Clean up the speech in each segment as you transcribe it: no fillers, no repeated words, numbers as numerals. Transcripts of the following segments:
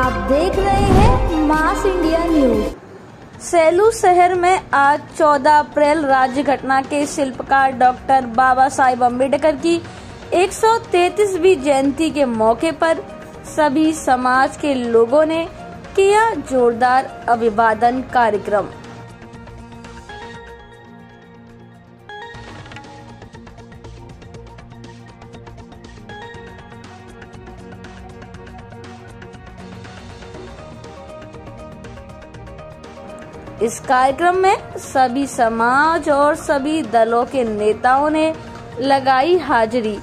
आप देख रहे हैं मास इंडिया न्यूज। सेलू शहर में आज 14 अप्रैल राज्य घटना के शिल्पकार डॉक्टर बाबा साहेब अम्बेडकर की 133वीं जयंती के मौके पर सभी समाज के लोगों ने किया जोरदार अभिवादन कार्यक्रम। इस कार्यक्रम में सभी समाज और सभी दलों के नेताओं ने लगाई हाजिरी।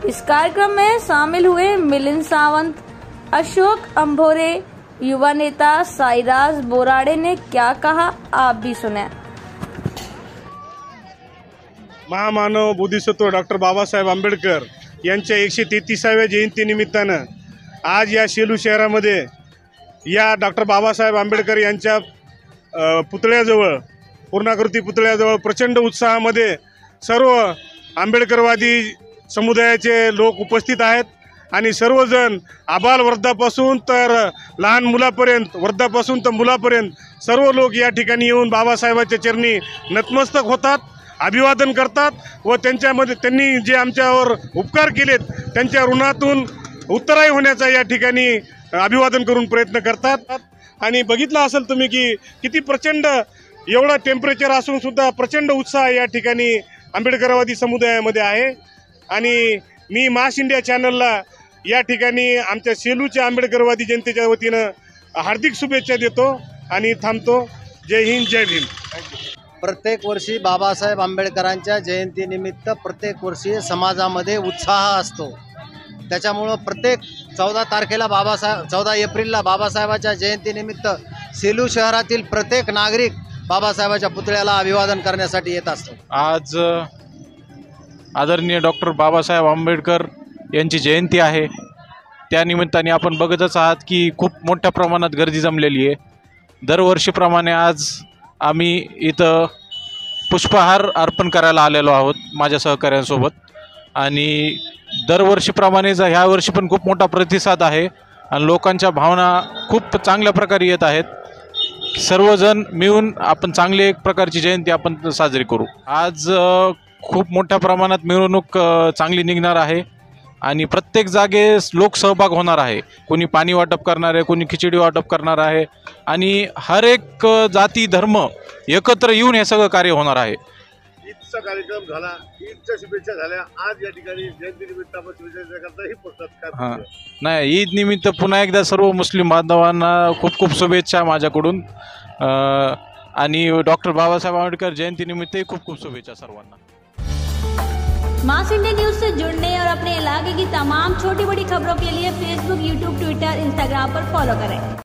इस कार्यक्रम में शामिल हुए मिलिंद सावंत, अशोक अंभोरे, युवा नेता साईराज बोराडे ने क्या कहा, आप भी सुने। महामानव बोधिसत्व डॉक्टर बाबासाहेब आंबेडकर यांच्या 133व्या जयंतीनिमित्तानं आज या सेलू शहरामध्ये या डॉक्टर बाबासाहेब आंबेडकर यांच्या पुतळ्याजवळ, पूर्णाकृती पुतळ्याजवळ प्रचंड उत्साहामध्ये सर्व आंबेडकरवादी समुदायाचे लोक उपस्थित आहेत आणि सर्वजण आबाल वृद्धापासून तर लहान मुलापर्यंत, वृद्धापासून तर मुलापर्यंत सर्व लोक या ठिकाणी येऊन बाबासाहेबांच्या चरणी नतमस्तक होतात, अभिवादन करतात व त्यांनी जे आमच्यावर उपकार केलेत त्यांच्या ऋणातून उत्तराई होण्याचा या ठिकाणी अभिवादन करून प्रयत्न करतात। आणि बघितलं असेल तुम्ही की किती प्रचंड एवढा टेम्परेचर असून सुद्धा प्रचंड उत्साह या ठिकाणी आंबेडकरवादी समुदायामध्ये आहे। आणि मी मास इंडिया चॅनलला या ठिकाणी आमच्या सेलूच्या आंबेडकरवादी जनतेच्या वतीनं हार्दिक शुभेच्छा देतो आणि थांबतो। जय हिंद, जय भीम। प्रत्येक वर्षी बाबासाहेब आंबेडकरांच्या जयंतीनिमित्त प्रत्येक वर्षी समाजामध्ये उत्साह असतो। त्याच्यामुळं प्रत्येक 14 एप्रिलला बाबासाहेबांच्या जयंतीनिमित्त सेलू शहरातील प्रत्येक नागरिक बाबासाहेबांच्या पुतळ्याला अभिवादन करण्यासाठी येत असतो। आज आदरणीय डॉक्टर बाबासाहेब आंबेडकर यांची जयंती आहे। त्या निमित्ताने आपण बघतच आहात की खूप मोठ्या प्रमाणात गर्दी जमलेली आहे। दरवर्षीप्रमाणे आज आम्ही इथं पुष्पहार अर्पण करायला आलेलो आहोत माझ्या सहकाऱ्यांसोबत। आणि दरवर्षीप्रमाणे ह्या वर्षी पण खूप मोठा प्रतिसाद आहे आणि लोकांच्या भावना खूप चांगल्या प्रकारे येत आहेत। सर्वजण मिळून आपण चांगली एक प्रकारची जयंती आपण साजरी करू। आज खूप मोठ्या प्रमाणात मिरवणूक चांगली निघणार आहे आणि प्रत्येक जागेस लोक सहभाग होणार आहे। कोणी पाणी वाटप करणार आहे, कोणी खिचडी वाटप करणार आहे आणि हर एक जाती धर्म एकत्र येऊन हे सगळं कार्य होणार आहे। ईदचा कार्यक्रम झाला, ईदच्या शुभेच्छा झाल्या। आज या ठिकाणी जयंतीनिमित्त आपण शुभेच्छा करताही पोहोचतात। हां, नाही, ईद निमित्त पुन्हा एकदा सर्व मुस्लिम बांधवांना खूप खूप शुभेच्छा माझ्याकडून आणि डॉक्टर बाबासाहेब आंबेडकर जयंतीनिमित्तही खूप खूप शुभेच्छा सर्वांना। मास इंडिया न्यूज से जुड़ने और अपने इलाके की तमाम छोटी बड़ी खबरों के लिए फेसबुक, यूट्यूब, ट्विटर, इंस्टाग्राम पर फॉलो करें।